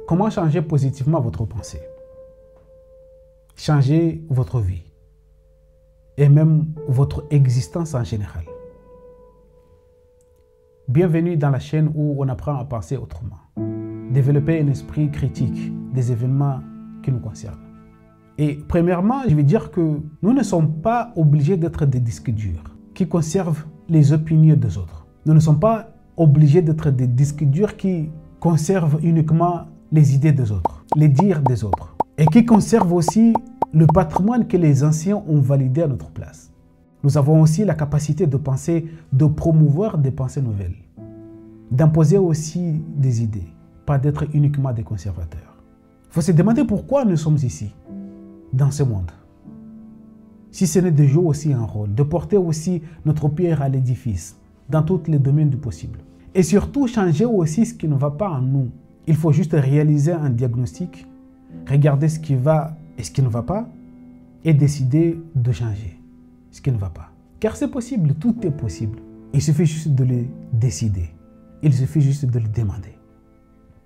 comment changer positivement votre pensée, changer votre vie et même votre existence en général. Bienvenue dans la chaîne où on apprend à penser autrement, développer un esprit critique des événements qui nous concernent. Et premièrement, je vais dire que nous ne sommes pas obligés d'être des disques durs qui conservent les opinions des autres. Nous ne sommes pas obligés d'être des disques durs qui conservent uniquement les idées des autres, les dires des autres, et qui conservent aussi le patrimoine que les anciens ont validé à notre place. Nous avons aussi la capacité de penser, de promouvoir des pensées nouvelles, d'imposer aussi des idées, pas d'être uniquement des conservateurs. Il faut se demander pourquoi nous sommes ici, dans ce monde. Si ce n'est de jouer aussi un rôle, de porter aussi notre pierre à l'édifice, dans tous les domaines du possible. Et surtout, changer aussi ce qui ne va pas en nous. Il faut juste réaliser un diagnostic, regarder ce qui va et ce qui ne va pas, et décider de changer ce qui ne va pas. Car c'est possible, tout est possible. Il suffit juste de le décider. Il suffit juste de le demander.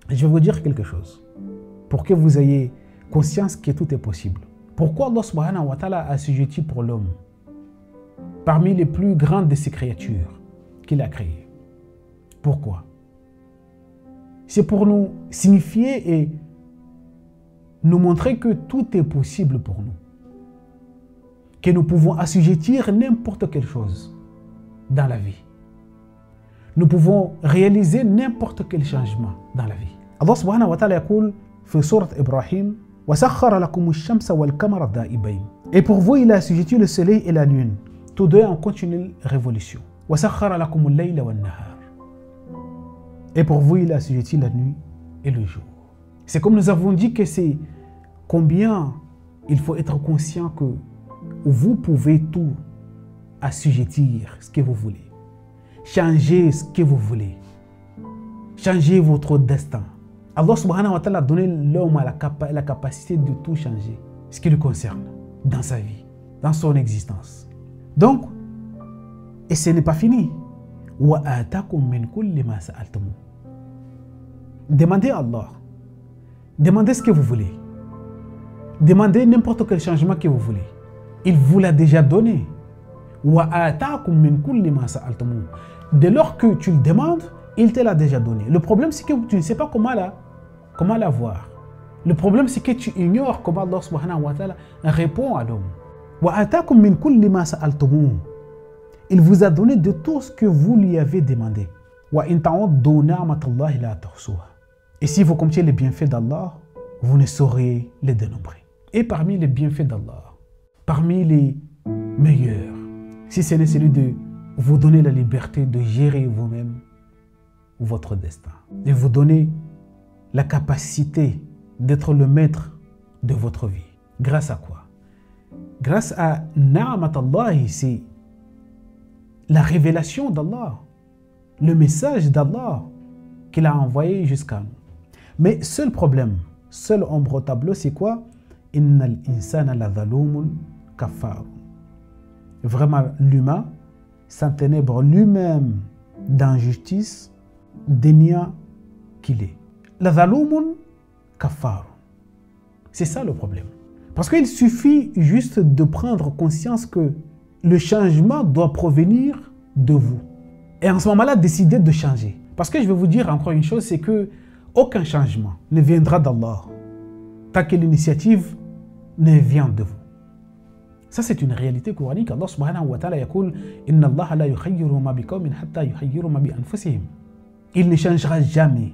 Je vais vous dire quelque chose, pour que vous ayez conscience que tout est possible. Pourquoi Allah subhanahu wa ta'ala a assujetti pour l'homme parmi les plus grandes de ses créatures qu'il a créées? Pourquoi? C'est pour nous signifier et nous montrer que tout est possible pour nous. Que nous pouvons assujettir n'importe quelle chose dans la vie. Nous pouvons réaliser n'importe quel changement dans la vie. Allah subhanahu wa ta'ala yaqul fi surat Ibrahim وَسَخَّرَ لَكُمُ الشَّمْسَ وَالْقَمَرَ دَائِبَيْنِ. Et pour vous, il a assujetti le soleil et la lune, tous deux en continuelle révolution. وَسَخَّرَ لَكُمُ اللَّيْلَ وَالنَّهَارَ. Et pour vous, il a assujetti la nuit et le jour. C'est comme nous avons dit que c'est combien il faut être conscient que vous pouvez tout assujettir ce que vous voulez. Changer ce que vous voulez. Changer votre destin. Allah subhanahu wa ta'ala a donné l'homme la capacité de tout changer, ce qui le concerne, dans sa vie, dans son existence. Donc, et ce n'est pas fini. Demandez à Allah. Demandez ce que vous voulez. Demandez n'importe quel changement que vous voulez. Il vous l'a déjà donné. Dès lors que tu le demandes, il te l'a déjà donné. Le problème, c'est que tu ne sais pas comment l'avoir. Le problème, c'est que tu ignores comment Allah subhanahu wa ta'ala répond à l'homme. Il vous a donné de tout ce que vous lui avez demandé. Et si vous comptez les bienfaits d'Allah, vous ne saurez les dénombrer. Et parmi les bienfaits d'Allah, parmi les meilleurs, si ce n'est celui de vous donner la liberté de gérer vous-même votre destin, de vous donner la capacité d'être le maître de votre vie. Grâce à quoi? Grâce à Na'amat Allah, c'est la révélation d'Allah, le message d'Allah qu'il a envoyé jusqu'à nous. Mais seul problème, seul ombre au tableau, c'est quoi? Innal insana la zalumun kafar. Vraiment, l'humain s'enténèbre lui-même d'injustice, déniant qu'il est. La zalumun kafar. C'est ça le problème. Parce qu'il suffit juste de prendre conscience que le changement doit provenir de vous. Et en ce moment-là, décider de changer. Parce que je vais vous dire encore une chose, c'est que aucun changement ne viendra d'Allah tant que l'initiative ne vient de vous. Ça, c'est une réalité coranique. Allah subhanahu wa ta'ala yaqul inna Allah la yukhayyiru ma biqawmin hatta yukhayyiru ma bi anfusihim. Il ne changera jamais,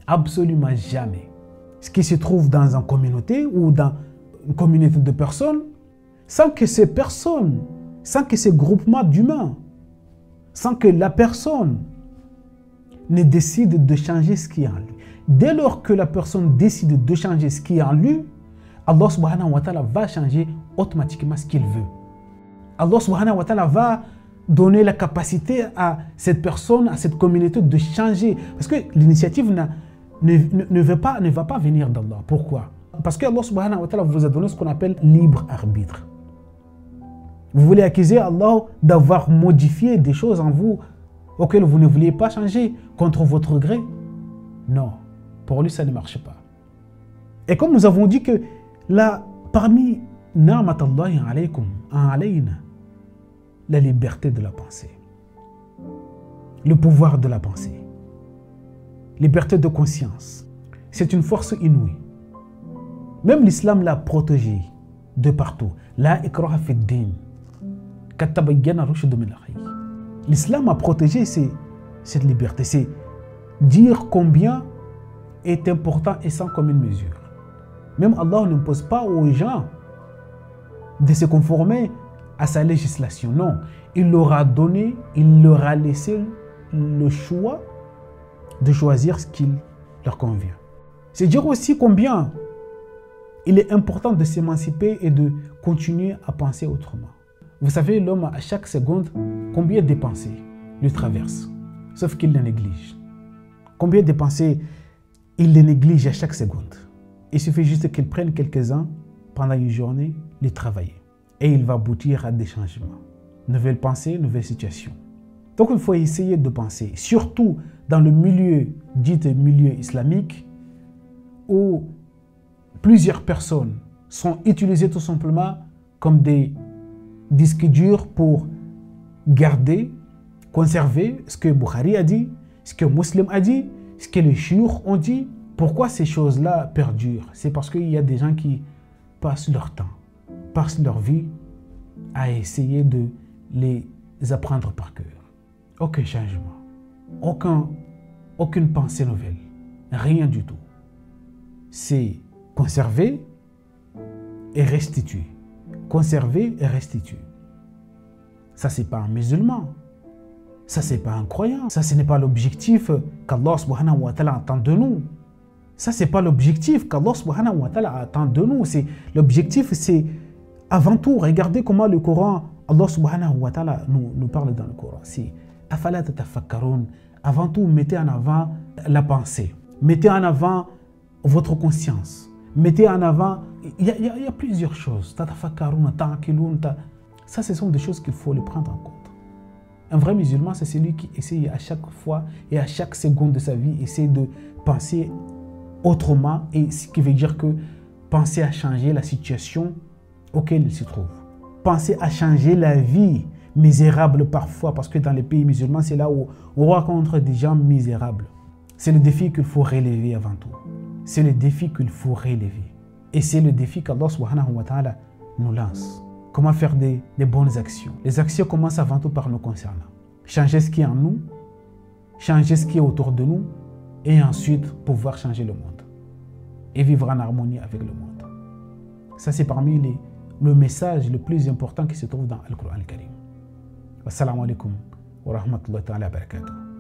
absolument jamais, ce qui se trouve dans une communauté ou dans une communauté de personnes sans que ces personnes, sans que ces groupements d'humains, sans que la personne ne décide de changer ce qui est en lui. Dès lors que la personne décide de changer ce qui est en lui, Allah subhanahu wa ta'ala va changer automatiquement ce qu'il veut. Allah subhanahu wa ta'ala va donner la capacité à cette personne, à cette communauté de changer. Parce que l'initiative ne va pas venir d'Allah. Pourquoi? Parce que Allah subhanahu wa ta'ala vous a donné ce qu'on appelle libre arbitre. Vous voulez accuser Allah d'avoir modifié des choses en vous auxquelles vous ne vouliez pas changer contre votre gré? Non, pour lui ça ne marche pas. Et comme nous avons dit que là, parmi Na'matallahi alaykum, alayna, la liberté de la pensée, le pouvoir de la pensée, liberté de conscience, c'est une force inouïe. Même l'islam l'a protégée de partout. La ikraha fi d-din, qad tabayyana rushd min al-ghayy. L'islam a protégé cette liberté. C'est dire combien est important et sans commune mesure. Même Allah n'impose pas aux gens de se conformer à sa législation. Non, il leur a donné, il leur a laissé le choix de choisir ce qui leur convient. C'est dire aussi combien il est important de s'émanciper et de continuer à penser autrement. Vous savez, l'homme, à chaque seconde, combien de pensées lui traversent, sauf qu'il les néglige. Combien de pensées il les néglige à chaque seconde. Il suffit juste qu'il prenne quelques-uns pendant une journée, les travailler. Et il va aboutir à des changements. Nouvelles pensées, nouvelles situations. Donc il faut essayer de penser, surtout dans le milieu, dit milieu islamique, où plusieurs personnes sont utilisées tout simplement comme des disques durs pour garder, conserver ce que Bukhari a dit, ce que Muslim a dit, ce que les chiites ont dit. Pourquoi ces choses-là perdurent? C'est parce qu'il y a des gens qui passent leur temps, passent leur vie à essayer de les apprendre par cœur. Aucun changement, aucune pensée nouvelle, rien du tout. C'est conserver et restituer. Conserver et restituer. Ça, c'est pas un musulman. Ça, c'est pas un croyant. Ça, ce n'est pas l'objectif qu'Allah subhanahu wa ta'ala attend de nous. Ça, c'est pas l'objectif qu'Allah subhanahu wa ta'ala attend de nous. L'objectif, c'est avant tout, regardez comment le Coran, Allah subhanahu wa ta'ala nous parle dans le Coran. C'est afala tatafakkarun. Avant tout, mettez en avant la pensée. Mettez en avant votre conscience. Mettez en avant, il y a plusieurs choses. Tatafakkarun, ta'akilun, ça, ce sont des choses qu'il faut les prendre en compte. Un vrai musulman, c'est celui qui essaye à chaque fois et à chaque seconde de sa vie, essaie de penser autrement, et ce qui veut dire que penser à changer la situation auquel il se trouve. Penser à changer la vie misérable parfois, parce que dans les pays musulmans, c'est là où on rencontre des gens misérables. C'est le défi qu'il faut relever avant tout. C'est le défi qu'il faut relever. Et c'est le défi qu'Allah subhanahu wa ta'ala nous lance. Comment faire des bonnes actions? Les actions commencent avant tout par nous concernant. Changer ce qui est en nous, changer ce qui est autour de nous, et ensuite pouvoir changer le monde. Et vivre en harmonie avec le monde. Ça, c'est parmi le message le plus important qui se trouve dans le Coran al-Karim. Wassalamu alaikum wa rahmatullahi wa barakatuh.